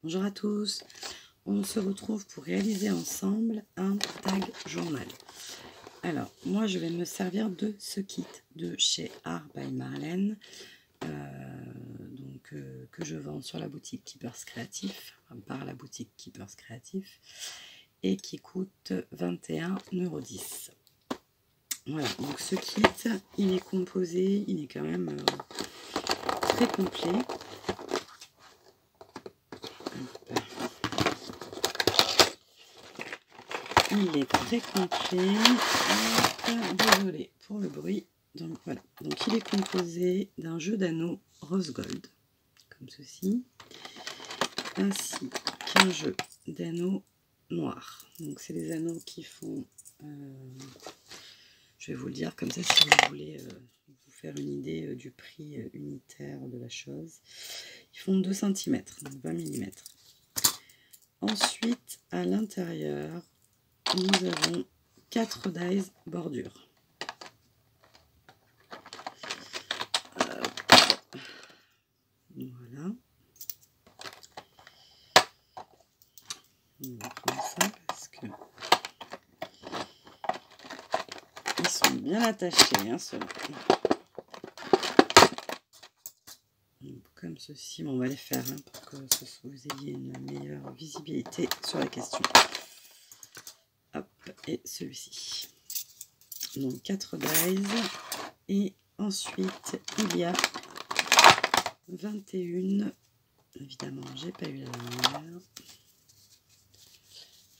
Bonjour à tous, on se retrouve pour réaliser ensemble un tag journal. Alors, moi je vais me servir de ce kit de chez Art by Marlène, que je vends sur la boutique Keepers Créatif, enfin, par la boutique Keepers Créatif, et qui coûte 21,10 €. Voilà, donc ce kit, il est composé, il est quand même très complet. Il est très complet. Désolée pour le bruit. Donc voilà. Donc il est composé d'un jeu d'anneaux rose gold, comme ceci, ainsi qu'un jeu d'anneaux noirs. Donc c'est les anneaux qui font. Je vais vous le dire comme ça si vous voulez vous faire une idée du prix unitaire de la chose. Ils font 2 cm, donc 20 mm. Ensuite, à l'intérieur, nous avons 4 dies bordure. Voilà. On va prendre ça parce que ils sont bien attachés, hein, ceux-là. Comme ceci, bon, on va les faire pour que vous ayez une meilleure visibilité sur la question. Hop, et celui-ci. Donc 4 dies. Et ensuite, il y a 21. Évidemment, j'ai pas eu la lumière.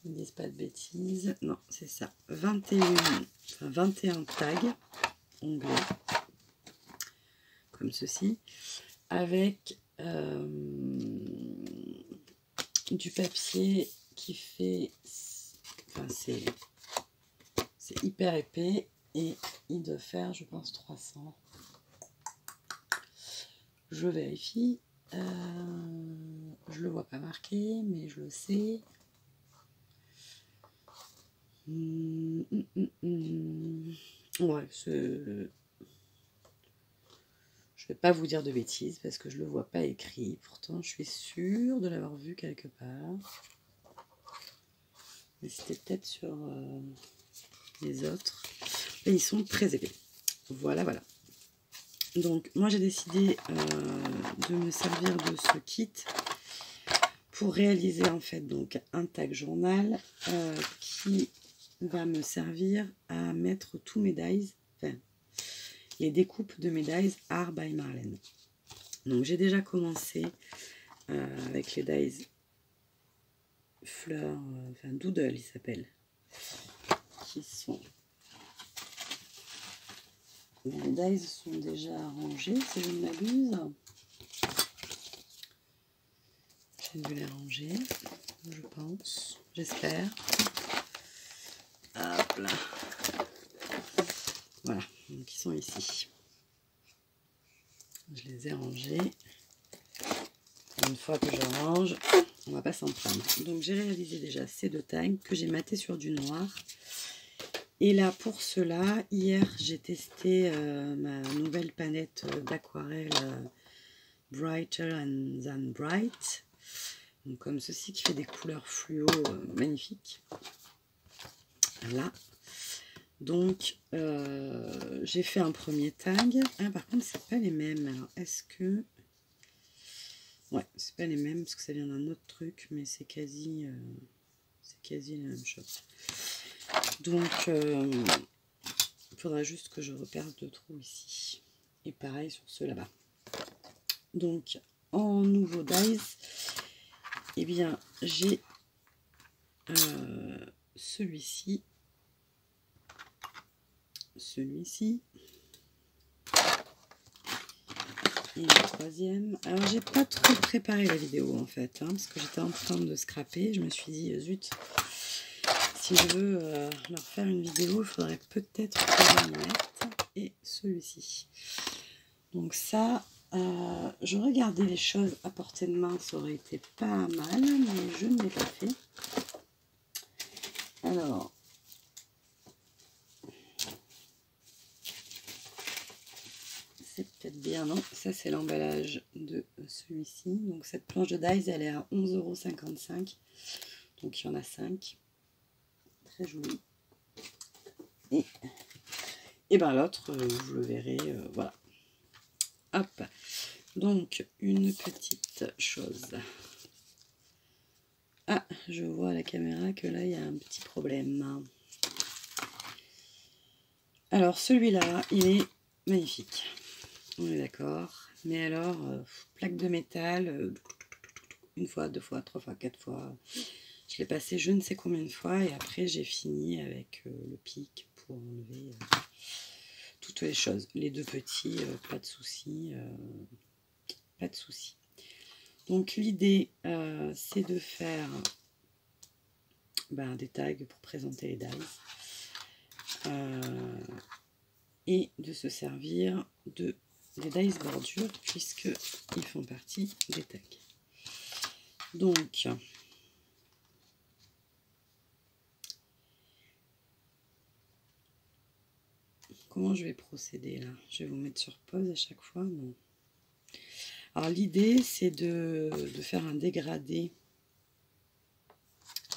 Je ne dis pas de bêtises. Non, c'est ça. 21 tags onglets. Comme ceci. Avec du papier qui fait. Enfin, c'est hyper épais. Et il doit faire, je pense, 300. Je vérifie. Je le vois pas marqué, mais je le sais. Ouais, je vais pas vous dire de bêtises parce que je le vois pas écrit. Pourtant, je suis sûre de l'avoir vu quelque part. Mais c'était peut-être sur les autres. Et ils sont très épais. Voilà, voilà. Donc, moi, j'ai décidé de me servir de ce kit pour réaliser en fait donc un tag journal qui va me servir à mettre tous mes dies, enfin les découpes de mes dies Art by Marlène. Donc j'ai déjà commencé avec les dies fleurs, enfin doodle ils s'appellent, qui sont. Les dies sont déjà rangés si je ne m'abuse. J'ai dû les ranger, je pense, j'espère. Hop là. Voilà, donc ils sont ici. Je les ai rangés. Une fois que je range, on va pas s'en prendre. Donc j'ai réalisé déjà ces 2 tags que j'ai maté sur du noir. Et là pour cela, hier j'ai testé ma nouvelle palette d'aquarelle Brighter Than Bright. Donc comme ceci qui fait des couleurs fluo magnifiques. Voilà. Donc j'ai fait un premier tag. Ah, par contre c'est pas les mêmes. Alors est-ce que... Ouais, c'est pas les mêmes parce que ça vient d'un autre truc, mais c'est quasi la même chose. Donc, il faudra juste que je repère 2 trous ici. Et pareil sur ceux là-bas. Donc, en nouveau dies, eh bien, j'ai celui-ci, et le troisième. Alors j'ai pas trop préparé la vidéo en fait, parce que j'étais en train de scraper. Je me suis dit zut, si je veux leur faire une vidéo, il faudrait peut-être que je m'y mette. Et celui-ci. Donc ça, je regardais les choses à portée de main, ça aurait été pas mal, mais je ne l'ai pas fait. Alors, c'est peut-être bien. dire non, ça c'est l'emballage de celui-ci. Donc cette planche de dies, elle est à 11,55 €. Donc il y en a 5. Très joli. Et ben l'autre, vous le verrez, voilà. Hop. Donc une petite chose. Ah, je vois à la caméra que là il y a un petit problème. Alors celui-là, il est magnifique. On est d'accord. Mais alors, plaque de métal, une fois, deux fois, trois fois, quatre fois. Je l'ai passé je ne sais combien de fois et après j'ai fini avec le pic pour enlever toutes les choses. Les deux petits, pas de souci. Pas de souci. Donc l'idée, c'est de faire des tags pour présenter les dies. Et de se servir des dies bordure puisqu'ils font partie des tags. Donc, comment je vais procéder là? Je vais vous mettre sur pause à chaque fois. Non. Alors l'idée c'est de faire un dégradé.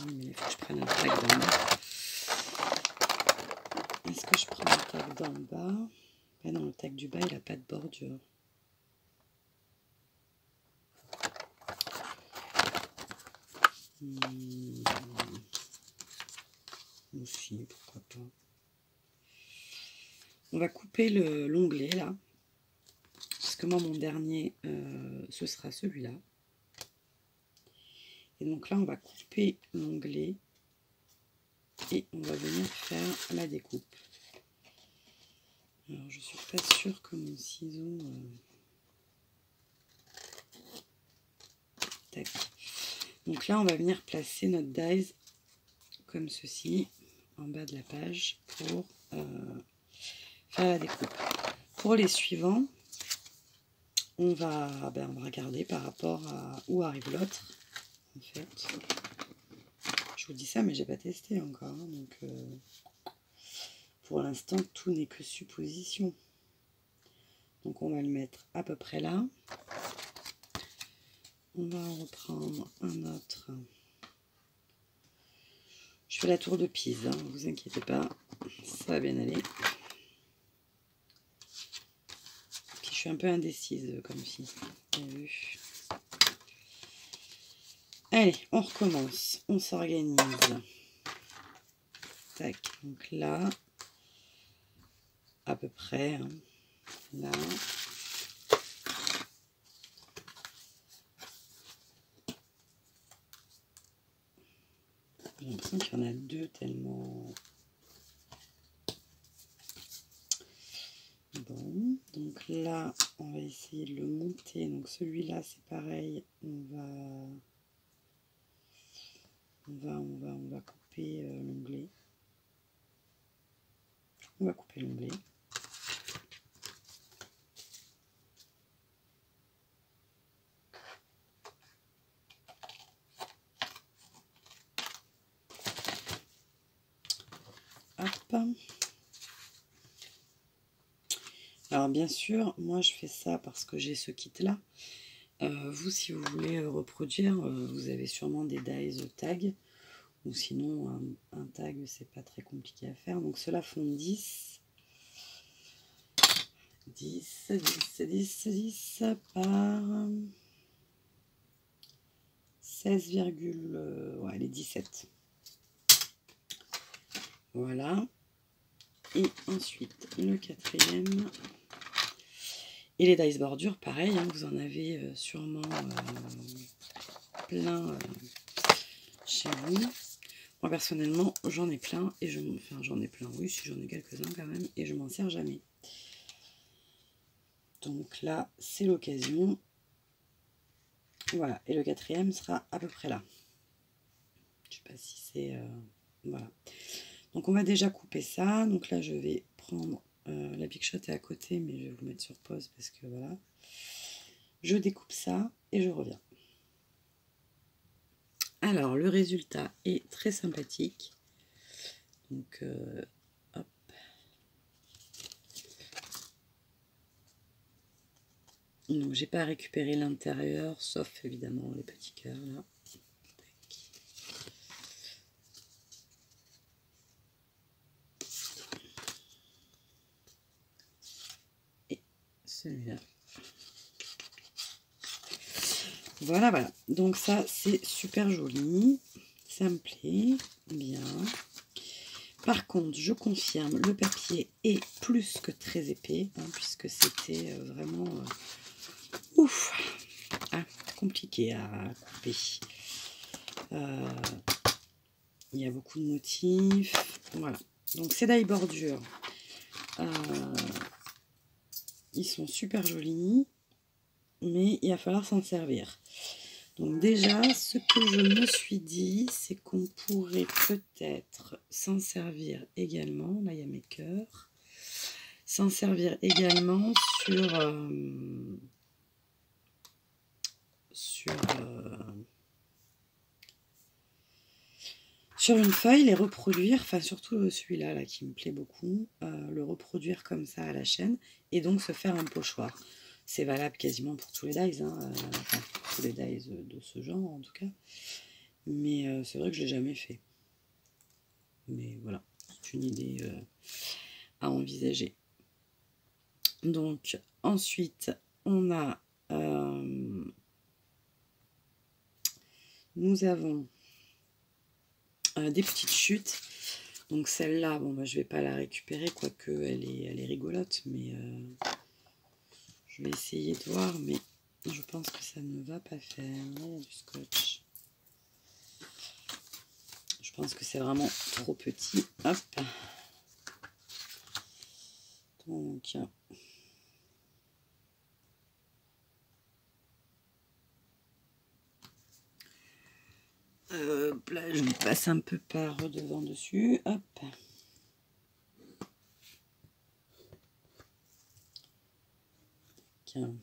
Oui, mais il faut que je prenne un tag d'en bas. Est-ce que je prends le tag d'en bas? Ben non, le tag du bas il n'a pas de bordure. Aussi, pourquoi pas. On va couper l'onglet là. Parce que moi mon dernier ce sera celui-là. Et donc là on va couper l'onglet. Et on va venir faire la découpe. Alors je suis pas sûre que mon ciseau... Tac. Donc là on va venir placer notre dies comme ceci en bas de la page pour faire la découpe. Pour les suivants, on va regarder par rapport à où arrive l'autre. En fait, je vous dis ça mais j'ai pas testé encore. Hein, donc pour l'instant tout n'est que supposition. Donc on va le mettre à peu près là. On va en reprendre un autre. Je fais la tour de Pise, hein, ne vous inquiétez pas, ça va bien aller. Puis je suis un peu indécise comme fille. Allez, on recommence, on s'organise. Tac, donc là, à peu près, hein, là. J'ai l'impression qu'il y en a deux tellement... Bon, donc là, on va essayer de le monter. Donc celui-là, c'est pareil. On va couper l'onglet. On va couper l'onglet. Hop. Alors bien sûr, moi je fais ça parce que j'ai ce kit là. Vous, si vous voulez reproduire, vous avez sûrement des dies tag. Ou sinon, un tag, c'est pas très compliqué à faire. Donc ceux-là font 10 par 16, ouais, les 17. Voilà. Et ensuite, le quatrième. Et les dies bordure, pareil, hein, vous en avez sûrement plein chez vous. Moi, personnellement, j'en ai plein. Et j'en ai plein, oui, si j'en ai quelques-uns quand même. Et je m'en sers jamais. Donc là, c'est l'occasion. Voilà. Et le quatrième sera à peu près là. Je sais pas si c'est... voilà. Donc, on va déjà couper ça. Donc là, je vais prendre... la Big Shot est à côté, mais je vais vous mettre sur pause parce que voilà. Je découpe ça et je reviens. Alors, le résultat est très sympathique. Donc, hop. Donc j'ai pas récupéré l'intérieur, sauf évidemment les petits cœurs là. Et celui-là. Voilà, voilà. Donc ça, c'est super joli. Ça me plaît bien. Par contre, je confirme, le papier est plus que très épais, hein, puisque c'était vraiment ouf, compliqué à couper. Il y a beaucoup de motifs. Voilà. Donc ces die bordures, ils sont super jolis, mais il va falloir s'en servir. Donc déjà, ce que je me suis dit, c'est qu'on pourrait peut-être s'en servir également. Là, il y a mes cœurs. S'en servir également sur une feuille, les reproduire, enfin surtout celui-là là, qui me plaît beaucoup, le reproduire comme ça à la chaîne et donc se faire un pochoir. C'est valable quasiment pour tous les dies, hein, enfin, pour tous les dies de ce genre en tout cas. Mais c'est vrai que je ne l'ai jamais fait. Mais voilà, c'est une idée à envisager. Donc ensuite, on a... nous avons des petites chutes. Donc celle-là, bon, bah, je ne vais pas la récupérer, quoique elle est rigolote, mais je vais essayer de voir, mais je pense que ça ne va pas faire. Il y a du scotch. Je pense que c'est vraiment trop petit. Hop. Donc, là, je passe un peu par devant dessus. Hop. Tiens.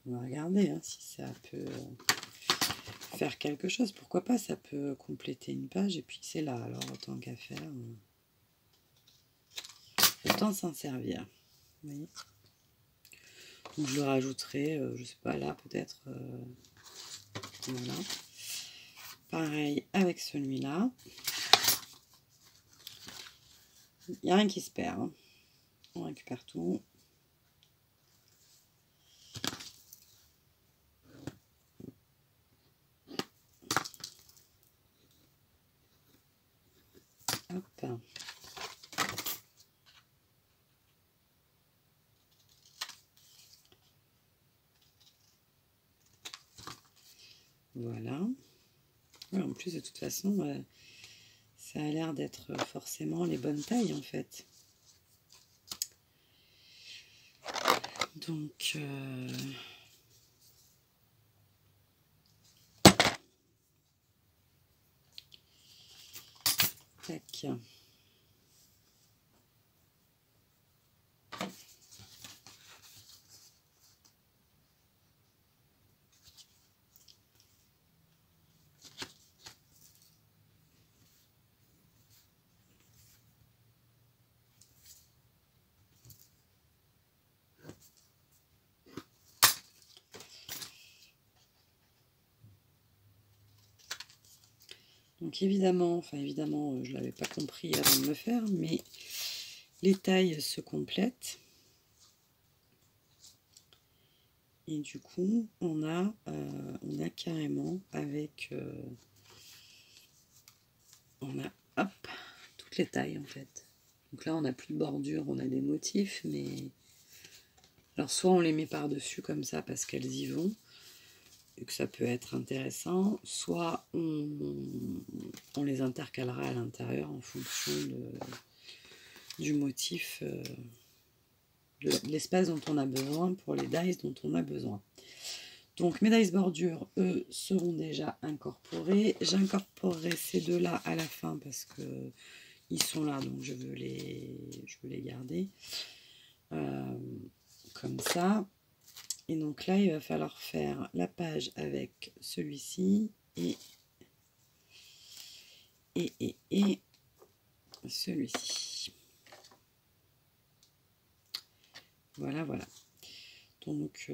On va regarder hein, si ça peut faire quelque chose. Pourquoi pas, ça peut compléter une page. Et puis c'est là, alors autant qu'à faire. Autant s'en servir. Vous voyez. Donc je le rajouterai, je sais pas, là peut-être. Voilà. Pareil avec celui-là. Il n'y a rien qui se perd. Hein. On récupère tout. Hop. Voilà. Ouais, en plus, de toute façon, ça a l'air d'être forcément les bonnes tailles, en fait. Donc... tac. Donc évidemment, je ne l'avais pas compris avant de me faire, mais les tailles se complètent. Et du coup, on a carrément avec... on a, hop, toutes les tailles en fait. Donc là, on n'a plus de bordure, on a des motifs, mais... Alors soit on les met par-dessus comme ça parce qu'elles y vont, et que ça peut être intéressant, soit on les intercalera à l'intérieur en fonction du motif, de l'espace dont on a besoin pour les dies dont on a besoin. Donc mes dies bordures, eux, seront déjà incorporés. J'incorporerai ces deux-là à la fin parce que ils sont là, donc je veux les garder comme ça. Et donc là, il va falloir faire la page avec celui-ci et celui-ci. Voilà, voilà. Donc,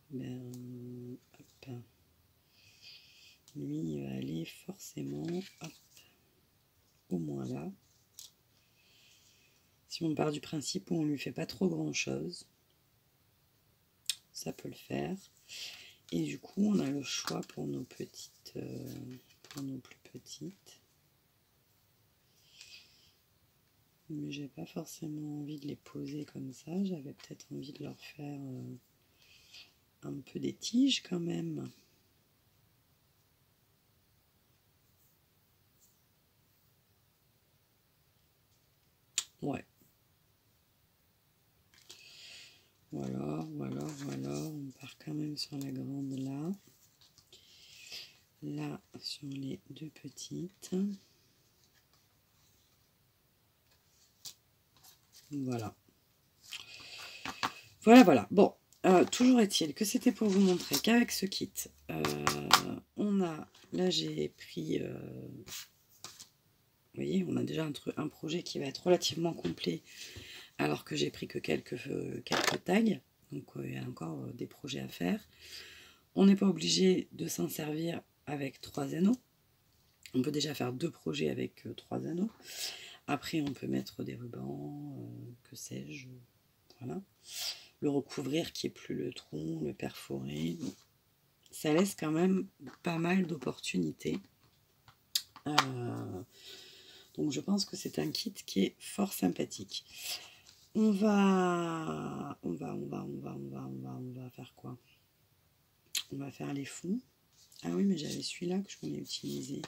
ben, hop. Lui, il va aller forcément hop, au moins là. Si on part du principe où on ne lui fait pas trop grand-chose, ça peut le faire. Et du coup, on a le choix pour nos petites, pour nos plus petites. Mais j'ai pas forcément envie de les poser comme ça. J'avais peut-être envie de leur faire un peu des tiges quand même. Ouais. Voilà. On part quand même sur la grande là. Là, sur les deux petites. Voilà. Voilà. Bon, toujours est-il que c'était pour vous montrer qu'avec ce kit, on a... Là, j'ai pris... vous voyez, on a déjà un projet qui va être relativement complet, alors que j'ai pris que quelques tags. Donc, il y a encore des projets à faire. On n'est pas obligé de s'en servir avec 3 anneaux. On peut déjà faire 2 projets avec 3 anneaux. Après, on peut mettre des rubans, que sais-je. Voilà. Le recouvrir qui est plus le tronc, le perforer. Donc, ça laisse quand même pas mal d'opportunités. Donc, je pense que c'est un kit qui est fort sympathique. On va faire quoi? On va faire les fonds. Ah oui, mais j'avais celui-là que je voulais utiliser.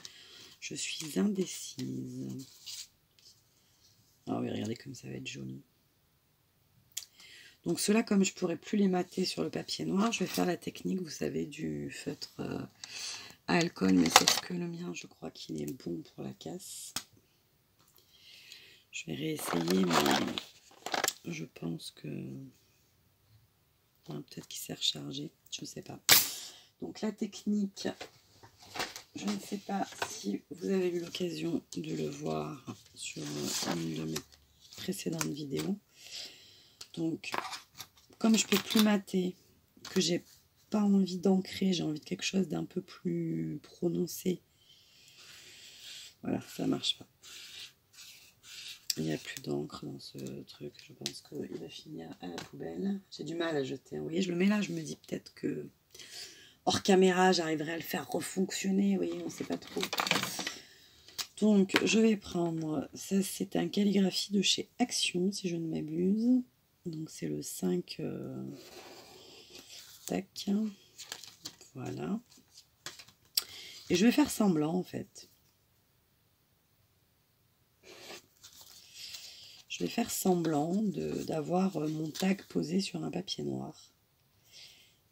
Je suis indécise. Ah oui, regardez comme ça va être joli. Donc ceux-là, comme je ne pourrais plus les mater sur le papier noir, je vais faire la technique, vous savez, du feutre à alcool. Mais sauf que le mien, je crois qu'il est bon pour la casse. Je vais réessayer, mais je pense que... peut-être qu'il s'est rechargé, je ne sais pas. Donc la technique, je ne sais pas si vous avez eu l'occasion de le voir sur une de mes précédentes vidéos. Donc, comme je peux plus mater, que j'ai pas envie d'ancrer, j'ai envie de quelque chose d'un peu plus prononcé. Voilà, ça marche pas. Il n'y a plus d'encre dans ce truc. Je pense qu'il va finir à la poubelle. J'ai du mal à jeter. Vous voyez, je le mets là, je me dis peut-être que hors caméra, j'arriverai à le faire refonctionner. Vous voyez, on ne sait pas trop. Donc, je vais prendre... Ça, c'est un calligraphie de chez Action, si je ne m'abuse. Donc, c'est le 5... Tac. Voilà. Et je vais faire semblant, en fait. Je vais faire semblant d'avoir mon tag posé sur un papier noir.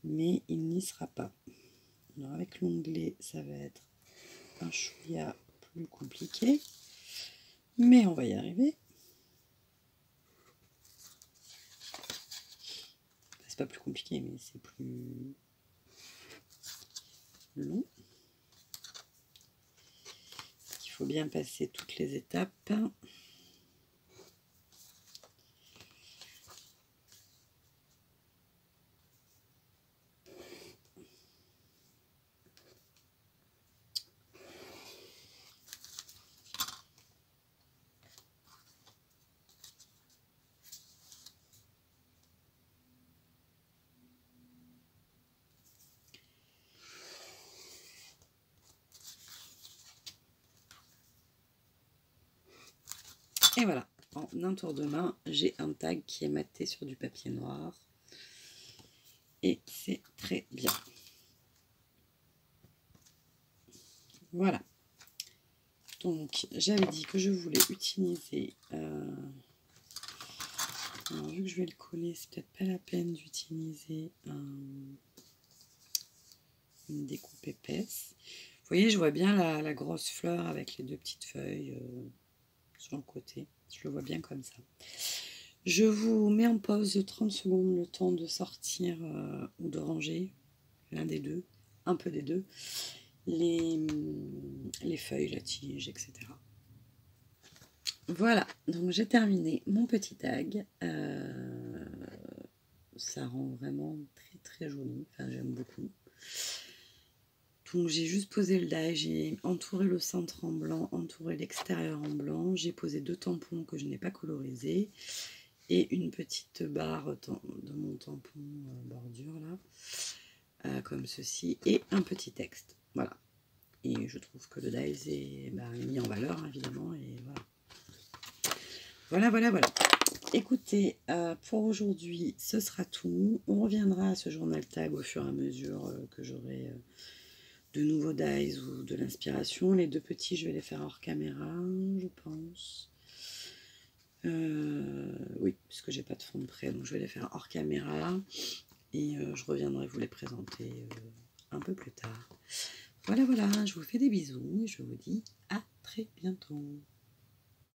Mais il n'y sera pas. Alors, avec l'onglet, ça va être un chouïa plus compliqué. Mais on va y arriver. C'est pas plus compliqué, mais c'est plus long. Il faut bien passer toutes les étapes. Et voilà, en un tour de main, j'ai un tag qui est maté sur du papier noir. Et c'est très bien. Voilà. Donc, j'avais dit que je voulais utiliser... alors, vu que je vais le coller, c'est peut-être pas la peine d'utiliser une découpe épaisse. Vous voyez, je vois bien la grosse fleur avec les 2 petites feuilles sur le côté. Je le vois bien comme ça. Je vous mets en pause 30 secondes, le temps de sortir ou de ranger, l'un des deux, un peu des deux, les feuilles, la tige, etc. Voilà, donc j'ai terminé mon petit tag. ça rend vraiment très très joli, enfin j'aime beaucoup. Donc j'ai juste posé le die, j'ai entouré le centre en blanc, entouré l'extérieur en blanc, j'ai posé 2 tampons que je n'ai pas colorisés et une petite barre de mon tampon bordure là, comme ceci, et un petit texte, voilà. Et je trouve que le die est mis en valeur évidemment, et voilà. Écoutez, pour aujourd'hui ce sera tout. On reviendra à ce journal tag au fur et à mesure que j'aurai de nouveaux dies ou de l'inspiration. Les 2 petits, je vais les faire hors caméra, je pense. Oui, puisque j'ai pas de fond de prêt, donc je vais les faire hors caméra. Et je reviendrai vous les présenter un peu plus tard. Voilà, je vous fais des bisous et je vous dis à très bientôt.